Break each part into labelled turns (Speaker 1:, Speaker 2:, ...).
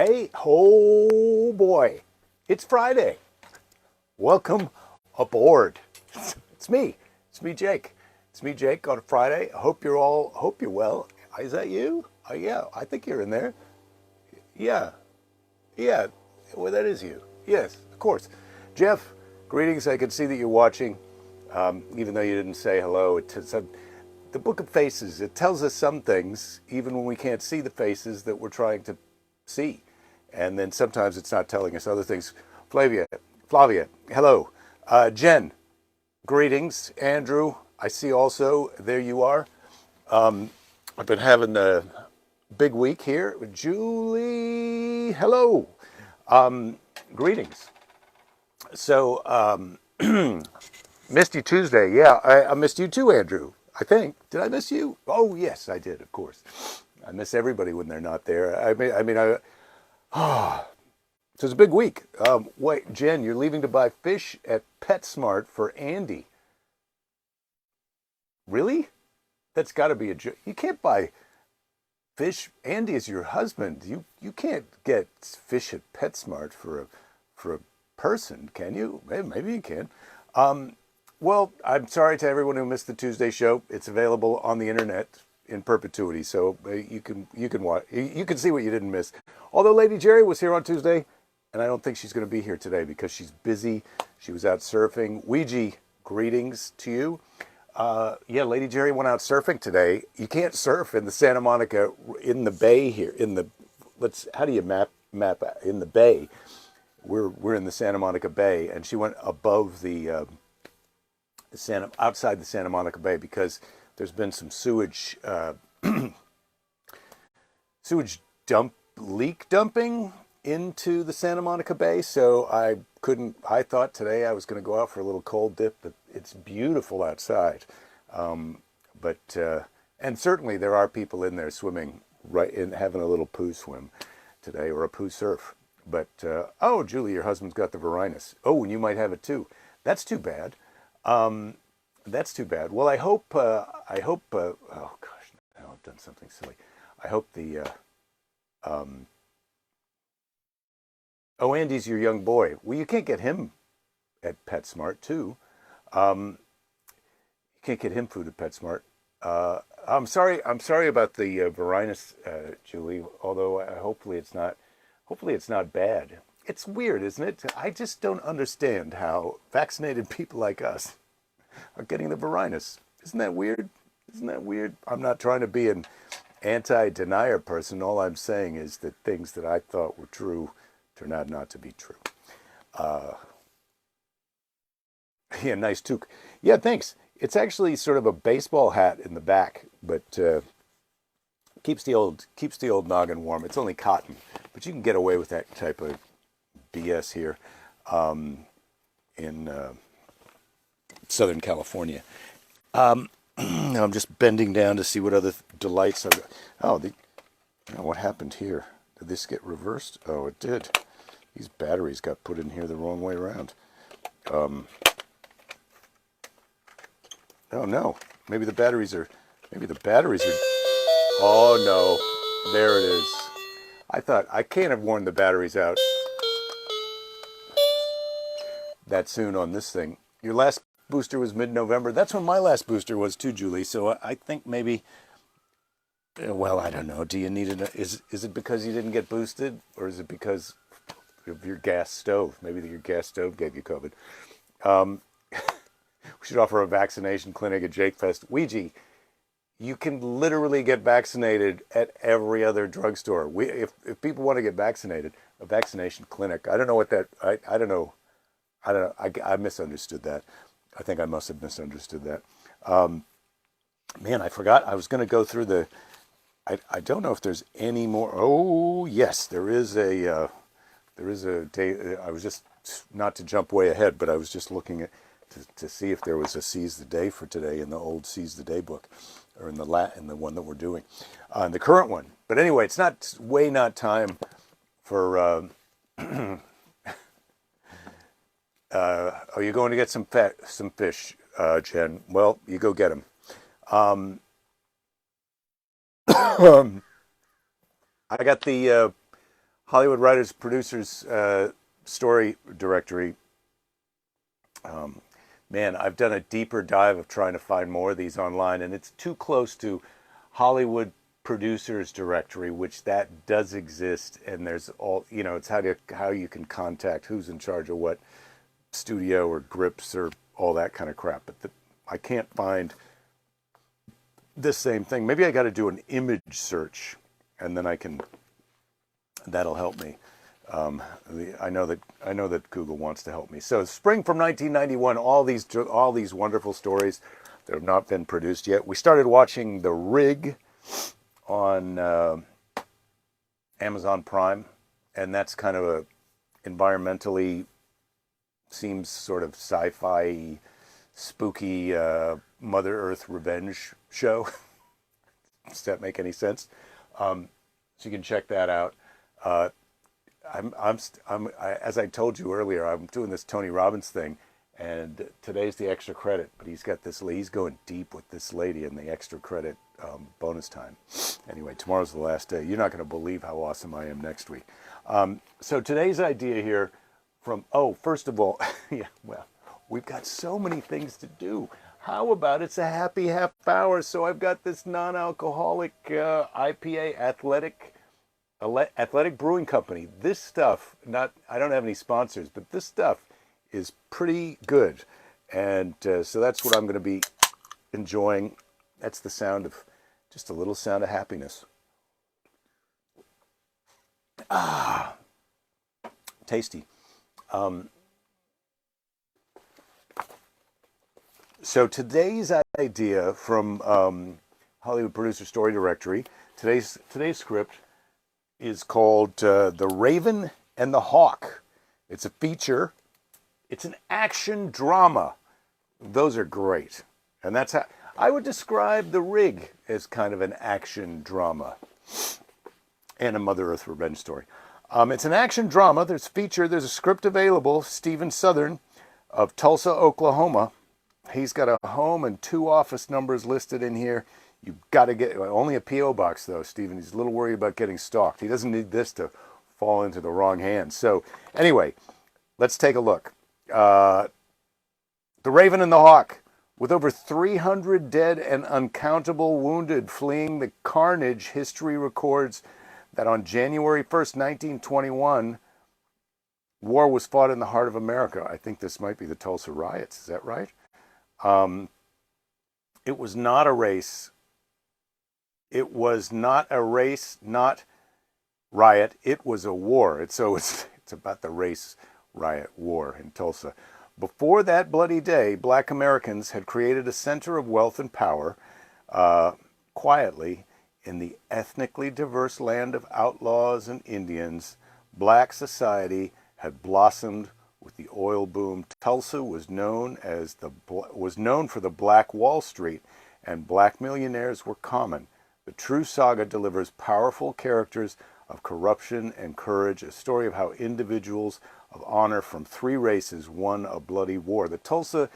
Speaker 1: Hey, oh boy, it's Friday. Welcome aboard. It's me. It's me, Jake. It's me, Jake, on a Friday. I hope you're well. Is that you? Yeah, I think you're in there. Yeah, yeah. Well, that is you. Yes, of course. Jeff, greetings. I can see that you're watching, even though you didn't say hello. The Book of Faces, it tells us some things, even when we can't see the faces that we're trying to see. And then sometimes it's not telling us other things. Flavia, hello. Jen, greetings. Andrew, I see also, there you are. I've been having a big week here. Julie, hello. Greetings. So, missed you Tuesday. Yeah, I missed you too, Andrew. I think. Did I miss you? Oh, yes, I did, of course. I miss everybody when they're not there. So it's a big week. Wait, Jen, you're leaving to buy fish at PetSmart for Andy. Really? That's got to be a joke. You can't buy fish. Andy is your husband. You can't get fish at PetSmart for a person, can you? Maybe you can. Well, I'm sorry to everyone who missed the Tuesday show. It's available on the internet in perpetuity, so you can watch. You can see what you didn't miss. Although Lady Jerry was here on Tuesday, and I don't think she's going to be here today because she's busy. She was out surfing. Ouija, greetings to you. Yeah, Lady Jerry went out surfing today. You can't surf in the Santa Monica in the bay here. How do you map in the bay? We're in the Santa Monica Bay, and she went above outside the Santa Monica Bay because there's been some sewage leak dumping into the Santa Monica Bay. So I thought today I was going to go out for a little cold dip, but it's beautiful outside. And certainly there are people in there swimming, right in, having a little poo swim today, or a poo surf. But oh, Julie, your husband's got the varinus. Oh, and you might have it too. That's too bad. That's too bad. Well, I hope. Oh gosh, now I've done something silly. I hope Oh, Andy's your young boy. Well, you can't get him at PetSmart too. You can't get him food at PetSmart. I'm sorry. I'm sorry about the varinus, Julie. Although hopefully it's not. Hopefully it's not bad. It's weird, isn't it? I just don't understand how vaccinated people like us are getting the varinus. Isn't that weird? Isn't that weird? I'm not trying to be an anti-denier person. All I'm saying is that things that I thought were true turn out not to be true. Yeah, nice toque. Yeah, thanks. It's actually sort of a baseball hat in the back, but keeps the old noggin warm. It's only cotton, but you can get away with that type of BS here in Southern California. I'm just bending down to see what other delights I've got. What happened here? Did this get reversed? Oh, it did. These batteries got put in here the wrong way around. Oh no, maybe the batteries are. Oh no, there it is. I thought I can't have worn the batteries out that soon on this thing. Your last booster was mid-November. That's when my last booster was too, Julie. So I think maybe. Well, I don't know. Do you need it? Is it because you didn't get boosted, or is it because of your gas stove? Maybe your gas stove gave you COVID. We should offer a vaccination clinic at Jake Fest. Ouija, you can literally get vaccinated at every other drugstore. If people want to get vaccinated, a vaccination clinic. I don't know what that. I don't know. I misunderstood that. I think I must have misunderstood that. Man, I forgot. I was going to go through the. I don't know if there's any more. Oh yes, there is a day. I was just, not to jump way ahead, but I was just looking at to see if there was a Seize the Day for today in the old Seize the Day book, or in the one that we're doing, the current one. But anyway, it's not time for. Are you going to get some fish, Jen? Well, you go get them. I got the Hollywood Writers Producers Story Directory. Man, I've done a deeper dive of trying to find more of these online, and it's too close to Hollywood Producers Directory, which that does exist, and there's all, it's how you can contact who's in charge of what studio or grips or all that kind of crap. But I can't find this same thing. Maybe I got to do an image search, and then that'll help me. I know that Google wants to help me. So spring from 1991, all these wonderful stories that have not been produced yet. We started watching The Rig on Amazon Prime, and that's kind of a environmentally, seems sort of sci-fi, spooky Mother Earth revenge show. Does that make any sense? So you can check that out. As I told you earlier, I'm doing this Tony Robbins thing, and today's the extra credit. But he's going deep with this lady in the extra credit bonus time. Anyway, tomorrow's the last day. You're not going to believe how awesome I am next week. So today's idea here, first of all, we've got so many things to do. How about it's a happy half hour? So I've got this non-alcoholic IPA Athletic Brewing Company. This stuff, I don't have any sponsors, but this stuff is pretty good. And so that's what I'm going to be enjoying. That's the sound of, just a little sound of happiness. Tasty. So today's idea from Hollywood Producer Story Directory, today's script is called The Raven and the Hawk. It's a feature. It's an action drama. Those are great. And that's how I would describe The Rig, as kind of an action drama and a Mother Earth revenge story. It's an action drama. There's a script available. Stephen Southern of Tulsa, Oklahoma. He's got a home and 2 office numbers listed in here. You've got to get, only a P.O. box though, Stephen. He's a little worried about getting stalked. He doesn't need this to fall into the wrong hands. So anyway, let's take a look. The Raven and the Hawk. With over 300 dead and uncountable wounded fleeing the carnage, history records that on January 1st, 1921, war was fought in the heart of America. I think this might be the Tulsa riots. Is that right? It was not a race. It was not a race, not riot. It was a war. It's about the race riot war in Tulsa. Before that bloody day, Black Americans had created a center of wealth and power quietly in the ethnically diverse land of outlaws and Indians. Black society had blossomed with the oil boom. Tulsa was known for the Black Wall Street, and black millionaires were common. The true saga delivers powerful characters of corruption and courage, a story of how individuals of honor from 3 races won a bloody war. The Tulsa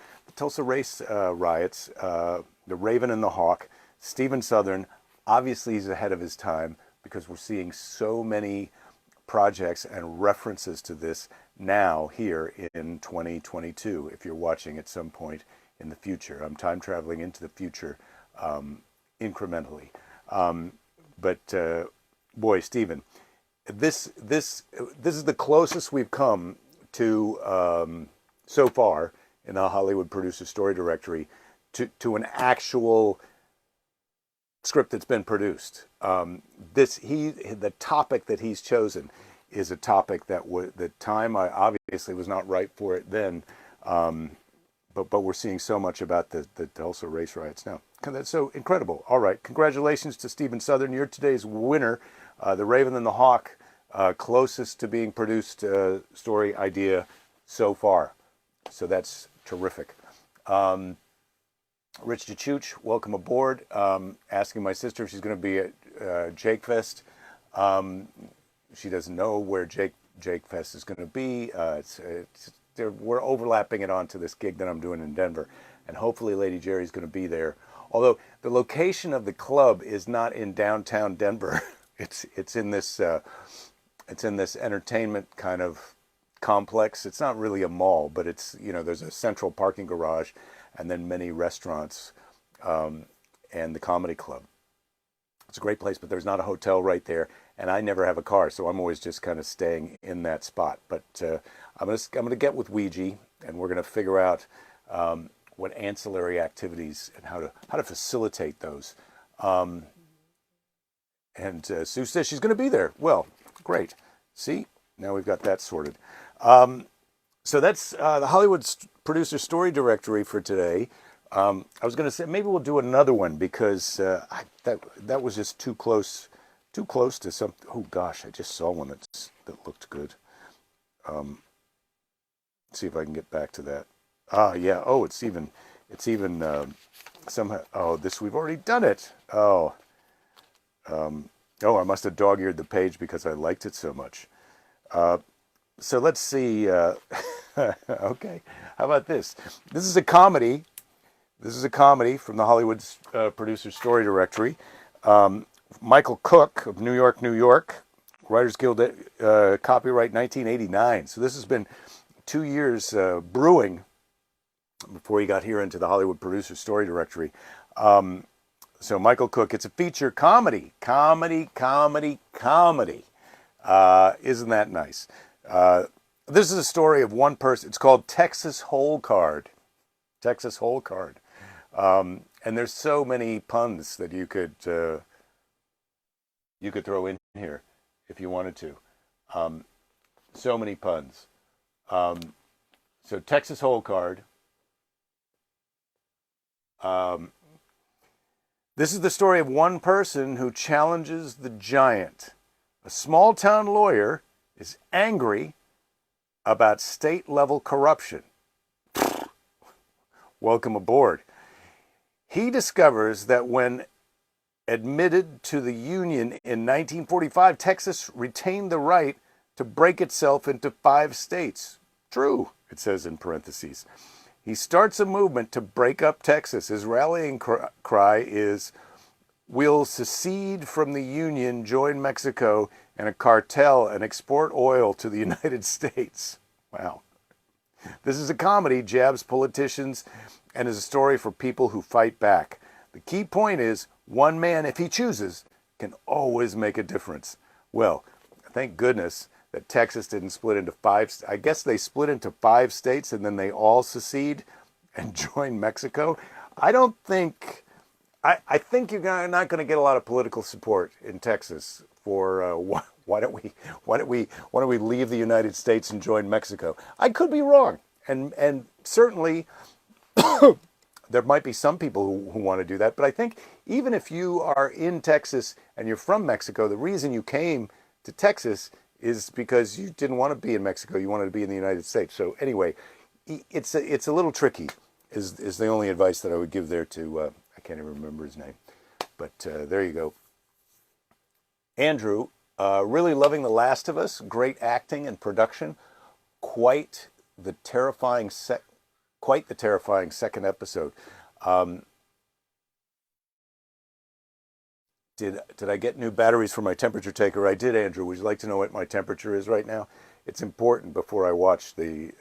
Speaker 1: race riots, The Raven and the Hawk. Stephen Southern, obviously he's ahead of his time, because we're seeing so many projects and references to this now here in 2022, if you're watching at some point in the future. I'm time traveling into the future incrementally. But boy, Stephen, this is the closest we've come to so far in the Hollywood Producer Story Directory to an actual script that's been produced. The topic that he's chosen is a topic that the time I obviously was not right for it then, but we're seeing so much about the Tulsa race riots now. That's so incredible. All right, congratulations to Stephen Southern. You're today's winner. The Raven and the Hawk, closest to being produced story idea so far. So that's terrific. Rich DeChooch, welcome aboard. Asking my sister if she's going to be at Jake Fest. She doesn't know where Jake Fest is going to be. We're overlapping it onto this gig that I'm doing in Denver, and hopefully Lady Jerry's going to be there. Although the location of the club is not in downtown Denver. It's in this It's in this entertainment kind of complex. It's not really a mall, but it's, there's a central parking garage and then many restaurants, and the comedy club. It's a great place, but there's not a hotel right there, and I never have a car, so I'm always just kind of staying in that spot. But I'm gonna get with Ouija, and we're gonna figure out what ancillary activities and how to facilitate those. Um, and Sue says she's going to be there. Well, great. See, now we've got that sorted. So that's the Hollywood producer story directory for today. I was going to say maybe we'll do another one because that was just too close to some. Oh gosh, I just saw one that looked good. See if I can get back to that. Yeah. Oh, it's even somehow. Oh, this we've already done it. Oh, I must have dog-eared the page because I liked it so much. So let's see. Okay, how about this? This is a comedy. This is a comedy from the Hollywood producer story directory. Michael Cook of New York, New York, Writers Guild, copyright 1989. So this has been 2 years brewing before he got here into the Hollywood producer story directory. So Michael Cook, it's a feature comedy. Comedy. Isn't that nice? This is a story of one person. It's called Texas Hole Card. Texas Hole Card. And there's so many puns that you could throw in here if you wanted to. So many puns. So Texas Hole Card. This is the story of one person who challenges the giant. A small town lawyer is angry about state level corruption. Welcome aboard. He discovers that when admitted to the Union in 1945, Texas retained the right to break itself into 5 states. True, it says in parentheses. He starts a movement to break up Texas. His rallying cry is, "We'll secede from the Union, join Mexico and a cartel, and export oil to the United States." Wow. This is a comedy, jabs politicians, and is a story for people who fight back. The key point is, one man, if he chooses, can always make a difference. Well, thank goodness that Texas didn't split into 5. I guess they split into 5 states and then they all secede and join Mexico. I don't think. I think you're not going to get a lot of political support in Texas for why don't we leave the United States and join Mexico? I could be wrong, and certainly there might be some people who want to do that. But I think even if you are in Texas and you're from Mexico, the reason you came to Texas is because you didn't want to be in Mexico. You wanted to be in the United States. So anyway, it's a little tricky. Is the only advice that I would give there to I can't even remember his name, but there you go. Andrew, really loving The Last of Us. Great acting and production. Quite the terrifying second episode. Did I get new batteries for my temperature taker? I did, Andrew. Would you like to know what my temperature is right now? It's important before I watch the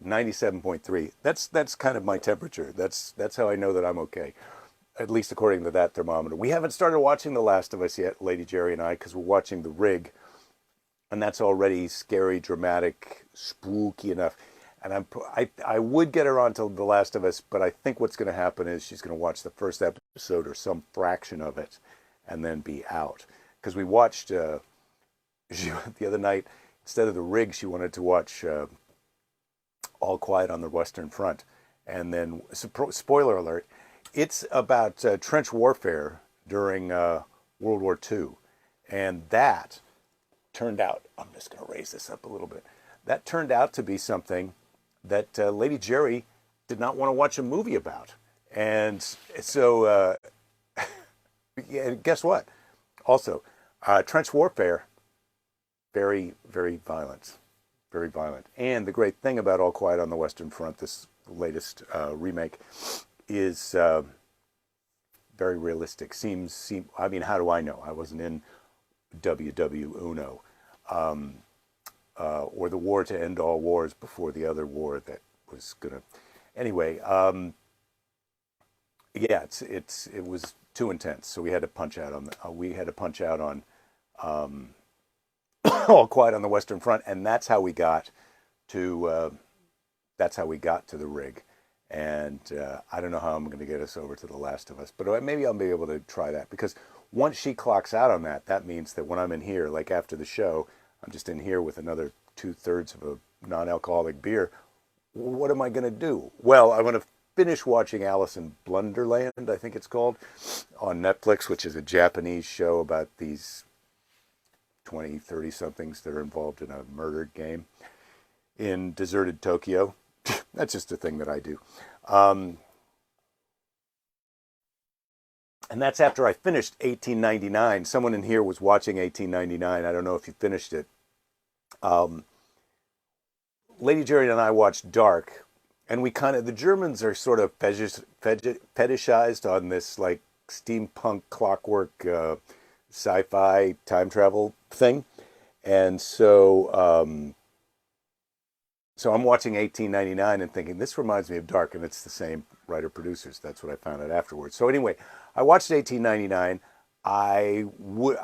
Speaker 1: 97.3. That's kind of my temperature. That's how I know that I'm okay, at least according to that thermometer. We haven't started watching The Last of Us yet, Lady Jerry and I, because we're watching The Rig, and that's already scary, dramatic, spooky enough. And I would get her onto The Last of Us, but I think what's going to happen is she's going to watch the first episode or some fraction of it, and then be out. Because we watched the other night, instead of The Rig, she wanted to watch All Quiet on the Western Front. And then, spoiler alert, it's about trench warfare during World War II. And that turned out, I'm just going to raise this up a little bit, that turned out to be something that Lady Jerry did not want to watch a movie about. And so, yeah, guess what? Also, trench warfare, very, very violent. Very violent. And the great thing about All Quiet on the Western Front, this latest remake, is very realistic. I mean, how do I know? I wasn't in WW Uno. or the war to end all wars before the other war that was gonna. Anyway, yeah, it was too intense, so we had to punch out on we had to punch out on All Quiet on the Western Front, and to that's how we got to the rig. And I don't know how I'm going to get us over to The Last of Us, but maybe I'll be able to try that, because once she clocks out on that, that means that when I'm in here, like after the show, I'm just in here with another 2/3 of a non-alcoholic beer. What am I going to do? Well, I'm going to finish watching Alice in Blunderland, I think it's called, on Netflix, which is a Japanese show about these 20, 30 somethings that are involved in a murder game in deserted Tokyo. That's just a thing that I do. Um, and that's after I finished 1899. Someone in here was watching 1899. I don't know if you finished it. Um, Lady Jerry and I watched Dark, and the Germans are sort of fetishized on this like steampunk clockwork sci-fi time travel thing. And so I'm watching 1899 and thinking, this reminds me of Dark, and it's the same writer-producers. That's what I found out afterwards. So anyway, I watched 1899. I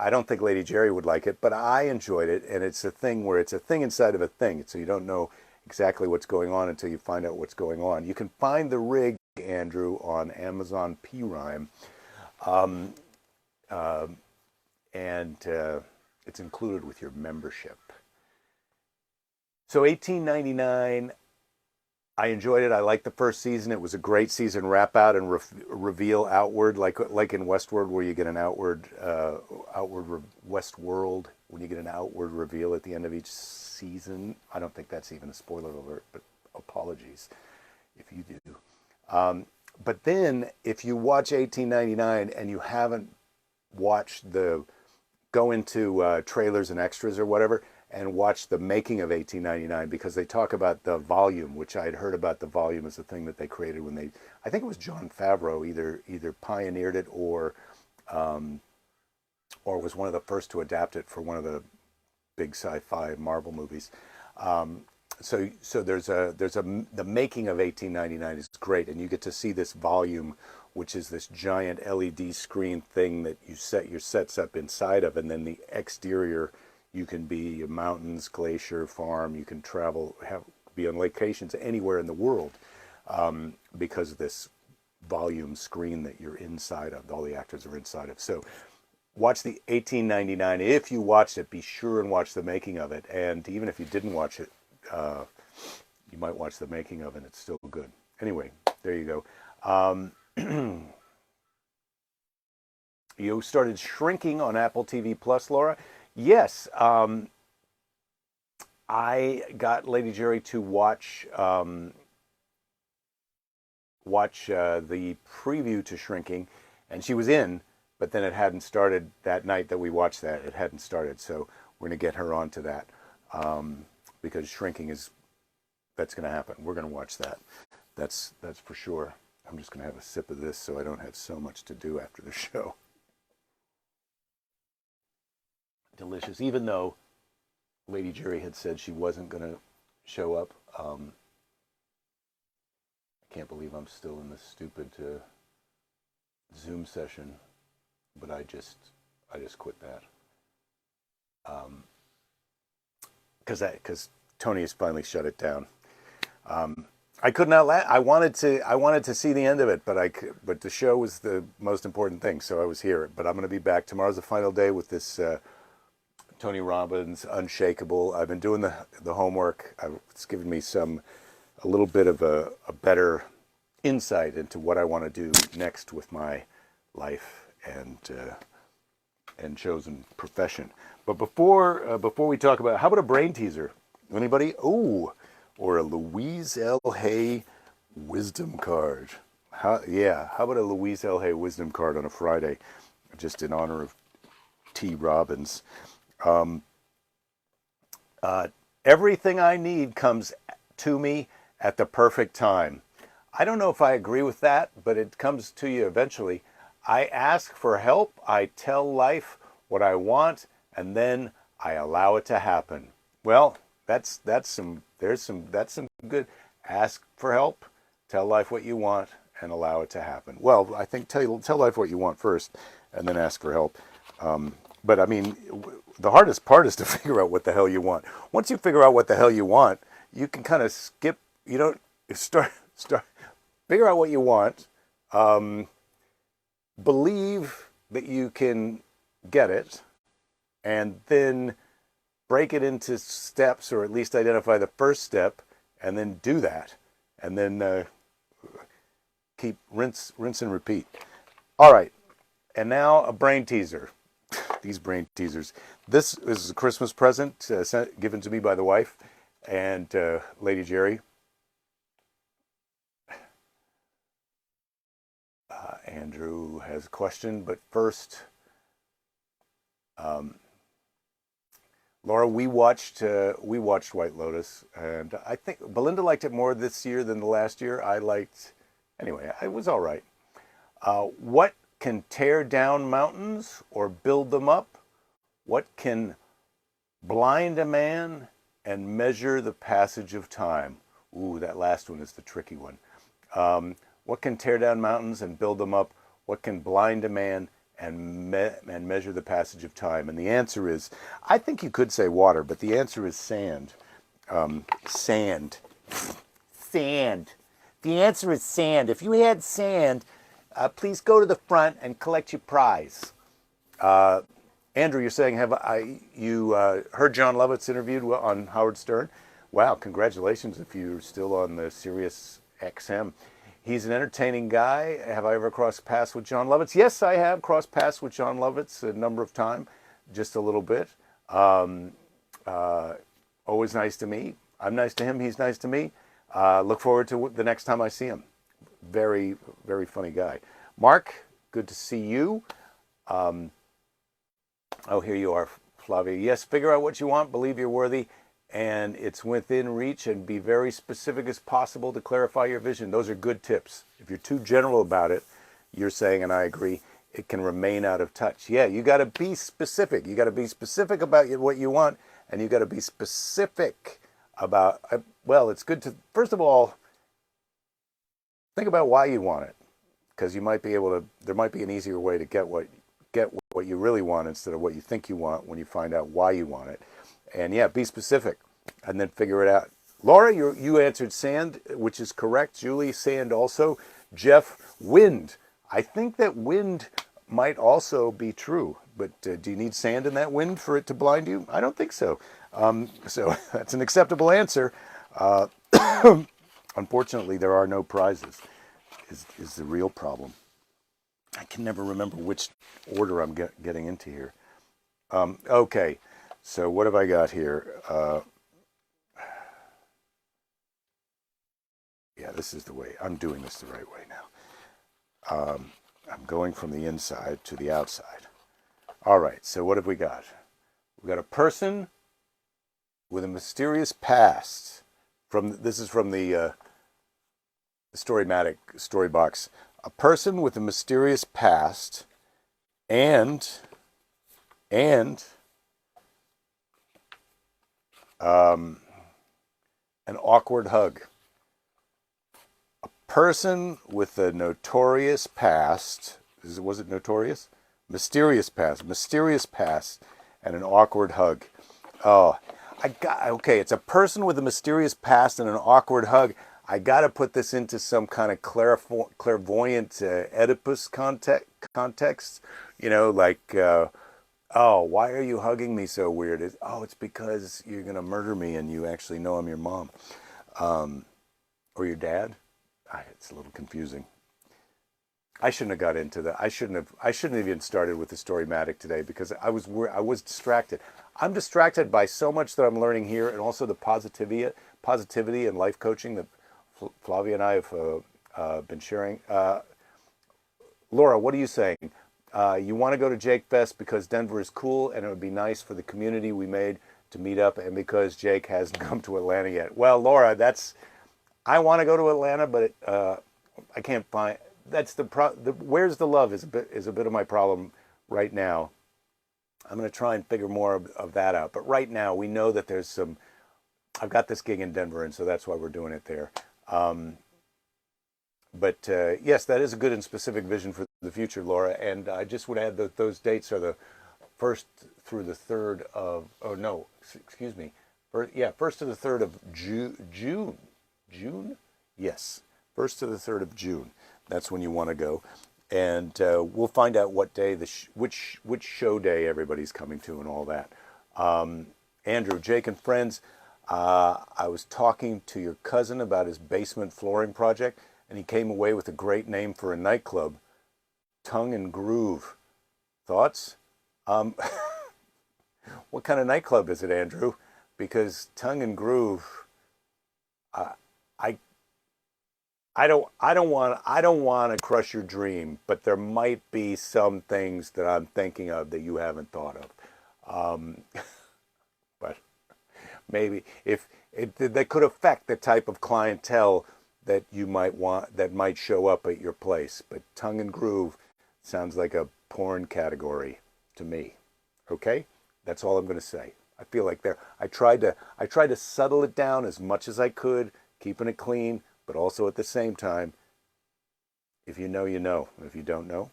Speaker 1: don't think Lady Jerry would like it, but I enjoyed it, and it's a thing where it's a thing inside of a thing, so you don't know exactly what's going on until you find out what's going on. You can find the rig, Andrew, on Amazon Prime, um, uh, and it's included with your membership. So 1899, I enjoyed it. I liked the first season. It was a great season, wrap out and reveal outward, like in Westworld, where you get an Westworld, when you get an outward reveal at the end of each season. I don't think that's even a spoiler alert, but apologies if you do. But then, if you watch 1899 and you haven't watched go into trailers and extras or whatever, and watch the making of 1899, because they talk about the volume, which I had heard about the volume as a thing that they created when I think it was Jon Favreau either pioneered it or was one of the first to adapt it for one of the big sci-fi Marvel movies. So the making of 1899 is great, and you get to see this volume, which is this giant LED screen thing that you set your sets up inside of, and then the exterior, you can be mountains, glacier, farm. You can travel, be on locations anywhere in the world because of this volume screen that you're inside of. All the actors are inside of. So watch the 1899. If you watched it, be sure and watch the making of it. And even if you didn't watch it, you might watch the making of it. It's still good. Anyway, there you go. You started Shrinking on Apple TV Plus, Laura. Yes, I got Lady Jerry to watch the preview to Shrinking, and she was in, but then it hadn't started that night that we watched that. It hadn't started, so we're going to get her onto that because Shrinking that's going to happen. We're going to watch that. That's for sure. I'm just going to have a sip of this so I don't have so much to do after the show. Delicious, even though Lady Jerry had said she wasn't going to show up. I can't believe I'm still in this stupid Zoom session, but I just quit that because Tony has finally shut it down. I could not. I wanted to see the end of it, but the show was the most important thing, so I was here. But I'm going to be back. Tomorrow's the final day with this. Tony Robbins, Unshakable. I've been doing the homework. It's given me a little bit of a better insight into what I want to do next with my life and chosen profession. But before we talk about, how about a brain teaser? Anybody? Oh, or a Louise L. Hay wisdom card. How about a Louise L. Hay wisdom card on a Friday, just in honor of T. Robbins? Everything I need comes to me at the perfect time. I don't know if I agree with that, but it comes to you eventually. I ask for help, I tell life what I want, and then I allow it to happen. Well, that's some good. Ask for help, tell life what you want, and allow it to happen. Well, I think tell life what you want first, and then ask for help. But I mean, the hardest part is to figure out what the hell you want. Once you figure out what the hell you want, you can kind of skip. You don't start figure out what you want. Believe that you can get it, and then break it into steps, or at least identify the first step, and then do that, and then keep rinse and repeat. All right, and now a brain teaser. These brain teasers. This is a Christmas present given to me by the wife and Lady Jerry. Andrew has a question, but first, Laura, we watched White Lotus, and I think Belinda liked it more this year than the last year. Anyway, it was all right. What can tear down mountains or build them up? What can blind a man and measure the passage of time? Ooh, that last one is the tricky one. What can tear down mountains and build them up? What can blind a man and measure the passage of time? And the answer is, I think you could say water, but the answer is sand. Sand. Sand. The answer is sand. If you had sand, please go to the front and collect your prize. Andrew, you're saying, you heard John Lovitz interviewed on Howard Stern? Wow, congratulations if you're still on the Sirius XM. He's an entertaining guy. Have I ever crossed paths with John Lovitz? Yes, I have crossed paths with John Lovitz a number of times, just a little bit. Always nice to me. I'm nice to him. He's nice to me. Look forward to the next time I see him. Very, very funny guy. Mark, good to see you. Oh, here you are, Flavia. Yes, figure out what you want, believe you're worthy, and it's within reach, and be very specific as possible to clarify your vision. Those are good tips. If you're too general about it, you're saying, and I agree, it can remain out of touch. Yeah, you got to be specific. You got to be specific about what you want, and you got to be specific about, well, it's good to, first of all, think about why you want it, because you might be able to, there might be an easier way to get what you really want instead of what you think you want when you find out why you want it. And yeah, be specific and then figure it out. Laura, you answered sand, which is correct. Julie, sand also. Jeff, wind. I think that wind might also be true, but do you need sand in that wind for it to blind you? I don't think so. So that's an acceptable answer. Unfortunately, there are no prizes, is the real problem. I can never remember which order I'm getting into here. Okay, so what have I got here? Yeah, this is the way. I'm doing this the right way now. I'm going from the inside to the outside. All right, so what have we got? We've got a person with a mysterious past. This is from the Storymatic story box. A person with a mysterious past and an awkward hug. A person with a notorious past. Was it notorious? Mysterious past, and an awkward hug. Oh, okay, it's a person with a mysterious past and an awkward hug. I got to put this into some kind of clairvoyant Oedipus context. You know, like, oh, why are you hugging me so weird? It's because you're going to murder me and you actually know I'm your mom. Or your dad. It's a little confusing. I shouldn't have got into that. I shouldn't have even started with the Storymatic today because I was distracted. I'm distracted by so much that I'm learning here, and also the positivity and life coaching that Flavia and I have been sharing. Laura, what are you saying? You want to go to Jake Fest because Denver is cool and it would be nice for the community we made to meet up, and because Jake hasn't come to Atlanta yet. Well, Laura, I want to go to Atlanta, but I can't find. That's where's the love is a bit of my problem right now. I'm going to try and figure more of that out. But right now, we know that there's some. I've got this gig in Denver, and so that's why we're doing it there. But yes, that is a good and specific vision for the future, Laura. And I just would add that those dates are the 1st through the 3rd of. Oh no, excuse me. Yeah, 1st to the 3rd of June. June? Yes, 1st to the 3rd of June. That's when you want to go, and we'll find out what day which show day everybody's coming to and all that. Andrew, Jake, and friends. I was talking to your cousin about his basement flooring project, and he came away with a great name for a nightclub, Tongue and Groove. Thoughts? What kind of nightclub is it, Andrew? Because Tongue and Groove, I don't want to crush your dream, but there might be some things that I'm thinking of that you haven't thought of. But maybe if that could affect the type of clientele that you might want, that might show up at your place. But Tongue and Groove sounds like a porn category to me. Okay, that's all I'm going to say. I feel like I tried to settle it down as much as I could, keeping it clean, but also at the same time, if you know, you know. If you don't know,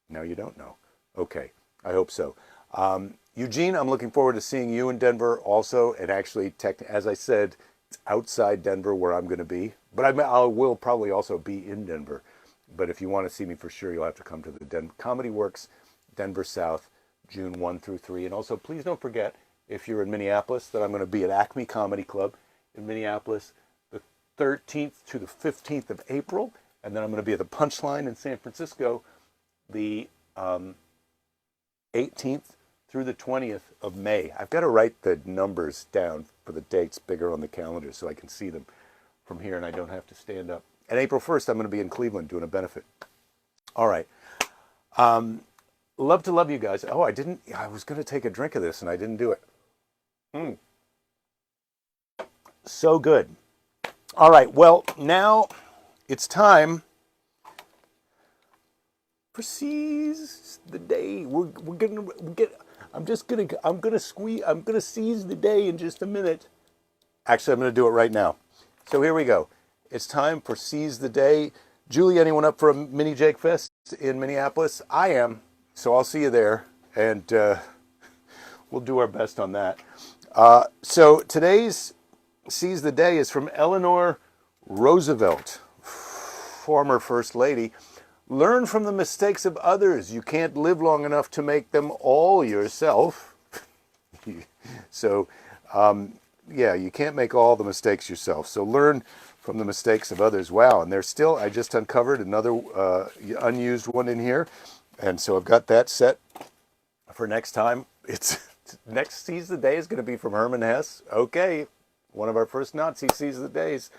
Speaker 1: now you don't know. Okay, I hope so. Eugene, I'm looking forward to seeing you in Denver also. And actually, as I said, it's outside Denver where I'm going to be. But I will probably also be in Denver. But if you want to see me for sure, you'll have to come to the Comedy Works, Denver South, June 1 through 3. And also, please don't forget, if you're in Minneapolis, that I'm going to be at Acme Comedy Club in Minneapolis the 13th to the 15th of April. And then I'm going to be at the Punchline in San Francisco the 18th through the 20th of May. I've got to write the numbers down for the dates bigger on the calendar so I can see them from here and I don't have to stand up. And April 1st, I'm going to be in Cleveland doing a benefit. All right. Love to love you guys. Oh, I was going to take a drink of this and I didn't do it. So good. All right. Well, now it's time for Seize the Day. I'm gonna seize the day in just a minute. Actually, I'm gonna do it right now. So here we go. It's time for Seize the Day. Julie, anyone up for a mini Jake Fest in Minneapolis? I am. So I'll see you there, and we'll do our best on that. So today's Seize the Day is from Eleanor Roosevelt, former First Lady. Learn from the mistakes of others. You can't live long enough to make them all yourself. So, yeah, you can't make all the mistakes yourself. So learn from the mistakes of others. Wow, and there's still, I just uncovered another unused one in here. And so I've got that set for next time. Next Seize the Day is going to be from Hermann Hesse. Okay, one of our first Nazi Seize the Days.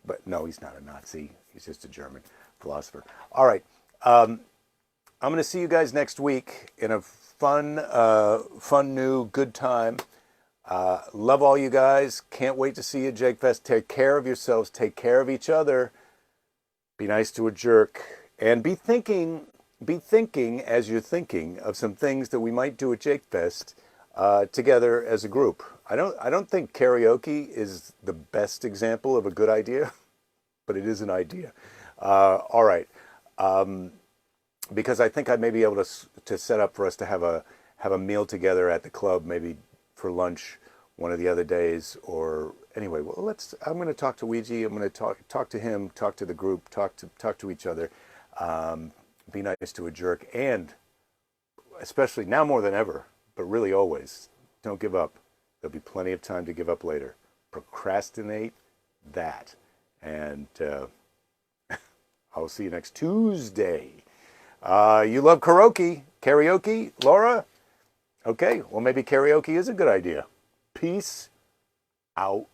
Speaker 1: But no, he's not a Nazi. He's just a German philosopher. All right. I'm going to see you guys next week in a fun, new, good time. Love all you guys. Can't wait to see you at Jake Fest. Take care of yourselves. Take care of each other. Be nice to a jerk. And be thinking as you're thinking of some things that we might do at Jake Fest together as a group. I don't think karaoke is the best example of a good idea, but it is an idea. All right. Because I think I may be able to set up for us to have a meal together at the club, maybe for lunch one of the other days, or anyway. Well, I'm going to talk to Ouija. I'm going to talk to him, talk to the group, talk to each other. Be nice to a jerk, and especially now more than ever, but really always, don't give up. There'll be plenty of time to give up later. Procrastinate that, and I'll see you next Tuesday. You love karaoke, Laura? Okay, well maybe karaoke is a good idea. Peace out.